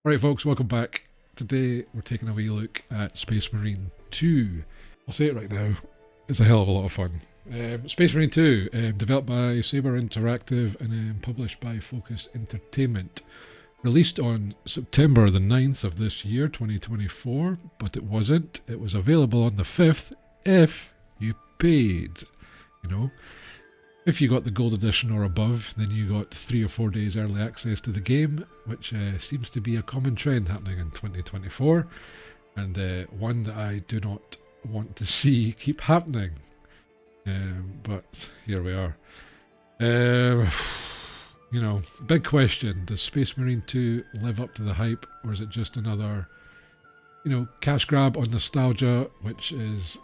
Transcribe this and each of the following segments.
Alright folks, welcome back. Today we're taking a wee look at Space Marine 2. I'll say it right now, it's a hell of a lot of fun. Space Marine 2, developed by Saber Interactive and published by Focus Entertainment. Released on September the 9th of this year, 2024, but it wasn't. It was available on the 5th if you paid, you know. If you got the gold edition or above, then you got 3 or 4 days early access to the game, which seems to be a common trend happening in 2024, and one that I do not want to see keep happening. But here we are. You know, big question, does Space Marine 2 live up to the hype, or is it just another, you know, cash grab on nostalgia, which is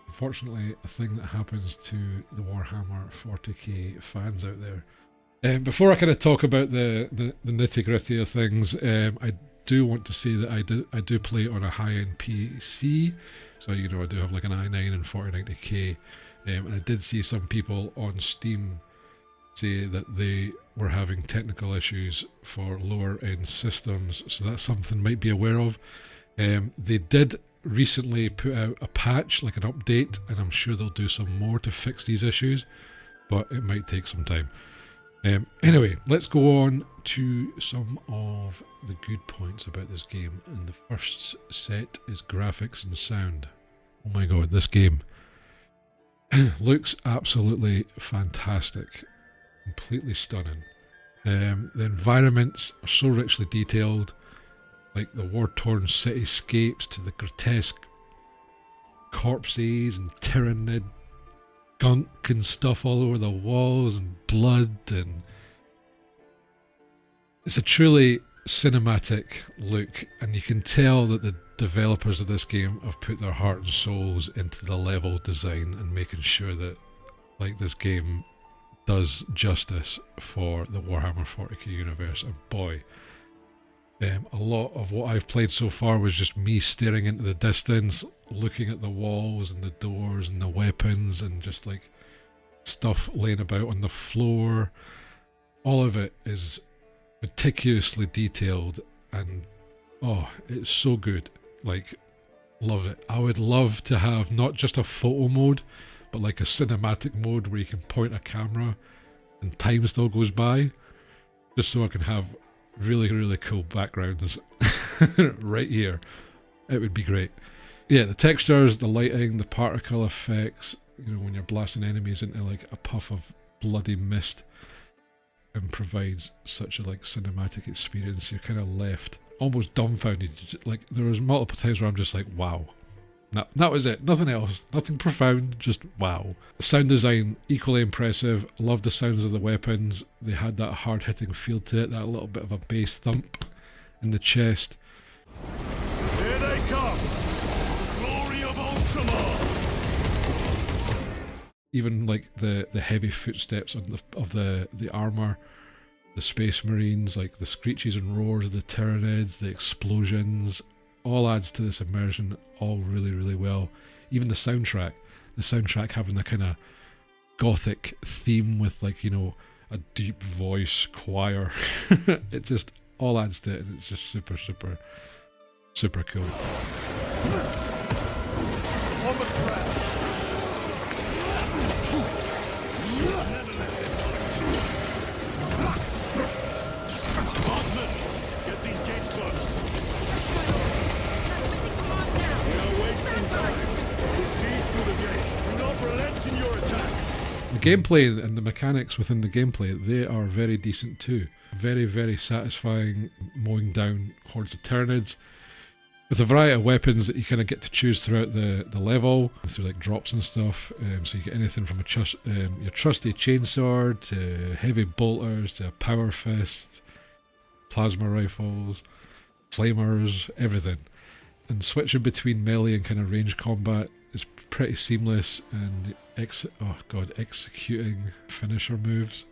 unfortunately a thing that happens to the Warhammer 40k fans out there. Before I kind of talk about the nitty gritty of things, I do want to say that I do play on a high-end PC, so you know I do have like an i9 and 4090k, and I did see some people on Steam say that they were having technical issues for lower end systems, so that's something might be aware of. They did recently put out a patch, like an update, and I'm sure they'll do some more to fix these issues, but it might take some time. Anyway, let's go on to some of the good points about this game, and the first set is graphics and sound. Oh my god, this game looks absolutely fantastic, completely stunning. The environments are so richly detailed, like the war-torn cityscapes to the grotesque corpses and tyrannid gunk and stuff all over the walls and blood, and it's a truly cinematic look, and you can tell that the developers of this game have put their heart and souls into the level design and making sure that like this game does justice for the Warhammer 40k universe. And boy, a lot of what I've played so far was just me staring into the distance, looking at the walls and the doors and the weapons and just like stuff laying about on the floor. All of it is meticulously detailed, and oh, it's so good. Like, love it. I would love to have not just a photo mode, but like a cinematic mode where you can point a camera and time still goes by, just so I can have really cool backgrounds right here. It would be great. Yeah, the textures, the lighting, the particle effects, you know, when you're blasting enemies into like a puff of bloody mist, and provides such a like cinematic experience. You're kind of left almost dumbfounded. Like there was multiple times where I'm just like, wow. That was it. Nothing else. Nothing profound. Just wow. The sound design, equally impressive. Loved the sounds of the weapons. They had that hard-hitting feel to it, that little bit of a bass thump in the chest. Here they come! The glory of Ultramar! Even like the heavy footsteps of the armour, the Space Marines, like the screeches and roars of the Tyranids, the explosions, all adds to this immersion, all really well. Even the soundtrack having a kind of gothic theme with like, you know, a deep voice choir. It just all adds to it, and it's just super cool. On the ground! Marksman, get these gates closed. We are wasting time. Proceed through the gates. Do not relent in your attacks. The gameplay and the mechanics within the gameplay, they are very decent too. Very satisfying, mowing down hordes of Tyranids with a variety of weapons that you kind of get to choose throughout the level, through like drops and stuff. So you get anything from your trusty chainsword to heavy bolters to a power fist, plasma rifles, flamers, everything. And switching between melee and kind of range combat is pretty seamless, and executing finisher moves,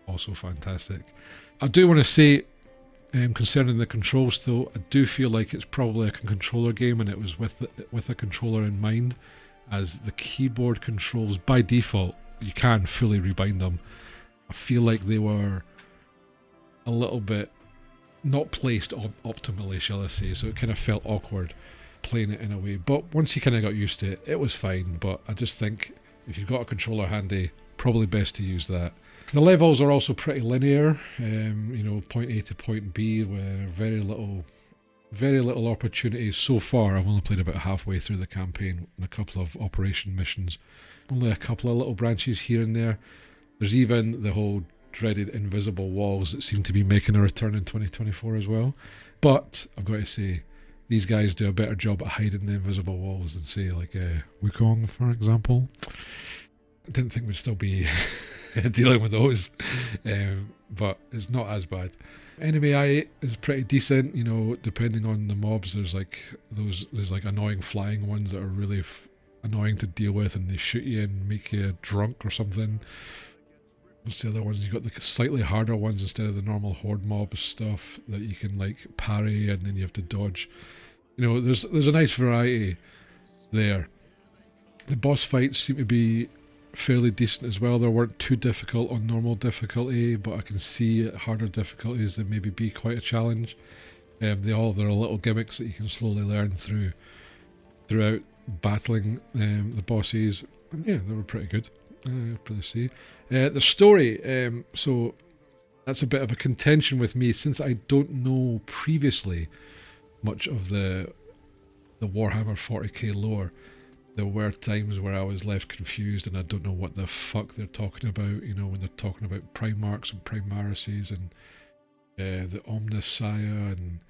also fantastic. I do want to say, concerning the controls though, I do feel like it's probably a controller game, and it was with a controller in mind, as the keyboard controls by default, you can fully rebind them. I feel like they were a little bit not placed optimally, shall I say, so it kind of felt awkward playing it in a way. But once you kind of got used to it, it was fine. But I just think if you've got a controller handy, probably best to use that. The levels are also pretty linear, point A to point B, where very little opportunities so far. I've only played about halfway through the campaign and a couple of operation missions. Only a couple of little branches here and there. There's even the whole dreaded invisible walls that seem to be making a return in 2024 as well. But I've got to say, these guys do a better job at hiding the invisible walls than, say, like Wukong, for example. I didn't think we'd still be dealing with those, but it's not as bad. Enemy eye is pretty decent, depending on the mobs. There's like annoying flying ones that are really annoying to deal with, and they shoot you and make you drunk or something. What's the other ones? You've got the slightly harder ones instead of the normal horde mob stuff that you can like parry and then you have to dodge. There's a nice variety there. The boss fights seem to be fairly decent as well. They weren't too difficult on normal difficulty, but I can see at harder difficulties they maybe be quite a challenge. They all have their little gimmicks that you can slowly learn throughout battling the bosses. And yeah, they were pretty good. Pretty see. The story, so that's a bit of a contention with me since I don't know previously much of the Warhammer 40k lore. There were times where I was left confused and I don't know what the fuck they're talking about, when they're talking about Primarchs and Primaruses and the Omnissiah and,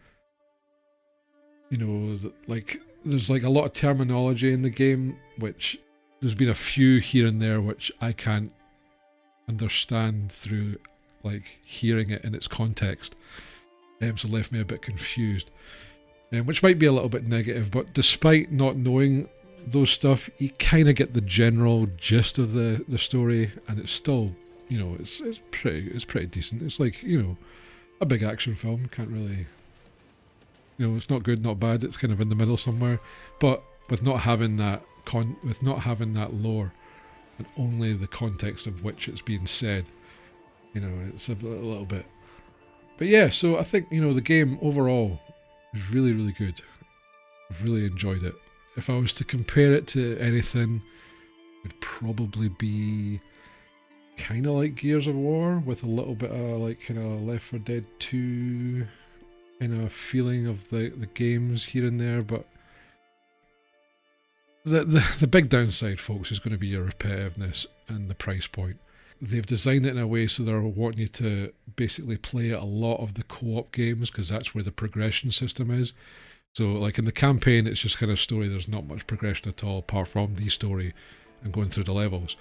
there's like a lot of terminology in the game, which there's been a few here and there which I can't understand through like hearing it in its context, so left me a bit confused, which might be a little bit negative, but despite not knowing those stuff, you kind of get the general gist of the story, and it's still, it's pretty decent. It's like, a big action film. Can't really, it's not good, not bad. It's kind of in the middle somewhere. But with not having that lore and only the context of which it's being said, it's a little bit. But yeah, so I think the game overall is really, really good. I've really enjoyed it. If I was to compare it to anything, it would probably be kind of like Gears of War with a little bit of like kind of Left 4 Dead 2 kind of feeling of the games here and there. But the big downside, folks, is going to be your repetitiveness and the price point. They've designed it in a way so they're wanting you to basically play a lot of the co-op games because that's where the progression system is. So, like in the campaign, it's just kind of story. There's not much progression at all, apart from the story and going through the levels.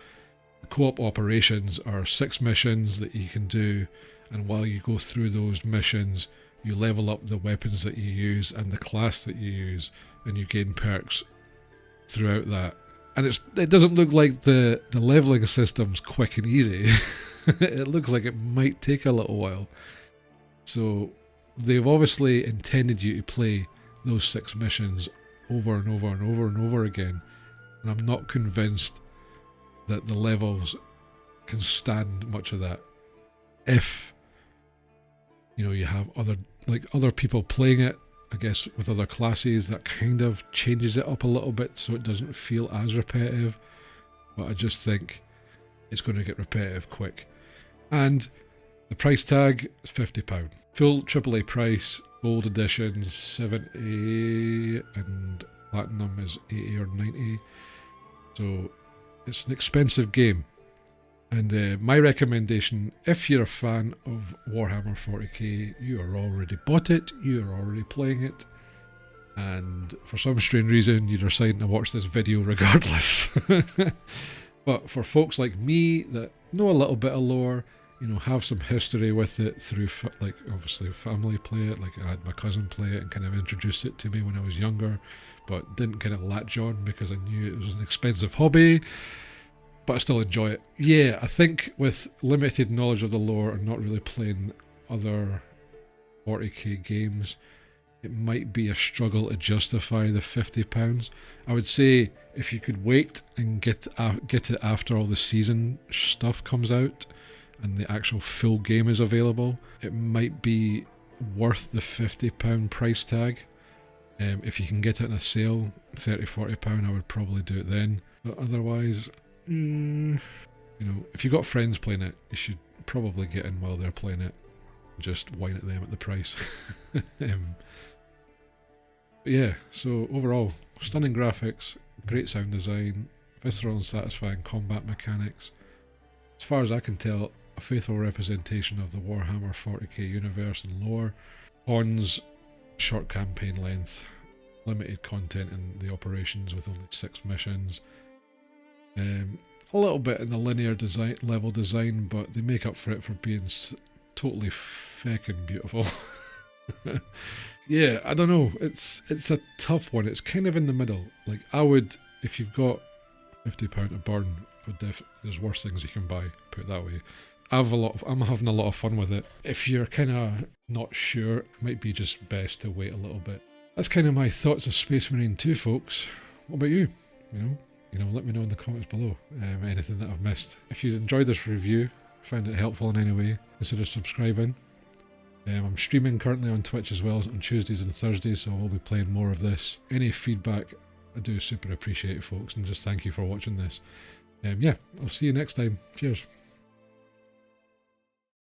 The co-op operations are 6 missions that you can do, and while you go through those missions, you level up the weapons that you use and the class that you use, and you gain perks throughout that. And it doesn't look like the leveling system's quick and easy. It looks like it might take a little while. So, they've obviously intended you to play those 6 missions over and over and over and over again, and I'm not convinced that the levels can stand much of that. If you have other people playing it, I guess with other classes, that kind of changes it up a little bit so it doesn't feel as repetitive. But I just think it's going to get repetitive quick. And the price tag is £50. Full AAA price. Gold edition 70 and platinum is 80 or 90. So it's an expensive game. And my recommendation, if you're a fan of Warhammer 40k, you are already bought it, you are already playing it, and for some strange reason you're deciding to watch this video regardless. But for folks like me that know a little bit of lore, have some history with it through, obviously family play it, like I had my cousin play it and kind of introduced it to me when I was younger, but didn't kind of latch on because I knew it was an expensive hobby, but I still enjoy it. Yeah, I think with limited knowledge of the lore and not really playing other 40k games, it might be a struggle to justify the £50. I would say if you could wait and get it after all the season stuff comes out, and the actual full game is available, it might be worth the £50 price tag. If you can get it in a sale, £30-40, I would probably do it then. But otherwise, you know, if you've got friends playing it, you should probably get in while they're playing it. Just whine at them at the price. But yeah, so overall, stunning graphics, great sound design, visceral and satisfying combat mechanics. As far as I can tell, a faithful representation of the Warhammer 40k universe and lore. Cons, short campaign length, limited content in the operations with only 6 missions. A little bit in the linear design level design, but they make up for it for being totally feckin' beautiful. Yeah, I don't know. It's a tough one. It's kind of in the middle. Like, I would, if you've got £50 to burn, there's worse things you can buy. Put it that way. I'm having a lot of fun with it. If you're kind of not sure, it might be just best to wait a little bit. That's kind of my thoughts of Space Marine 2, folks. What about you? You know, let me know in the comments below. Anything that I've missed. If you enjoyed this review, found it helpful in any way, consider subscribing. I'm streaming currently on Twitch as well on Tuesdays and Thursdays, so I will be playing more of this. Any feedback, I do super appreciate it, folks, and just thank you for watching this. Yeah, I'll see you next time. Cheers.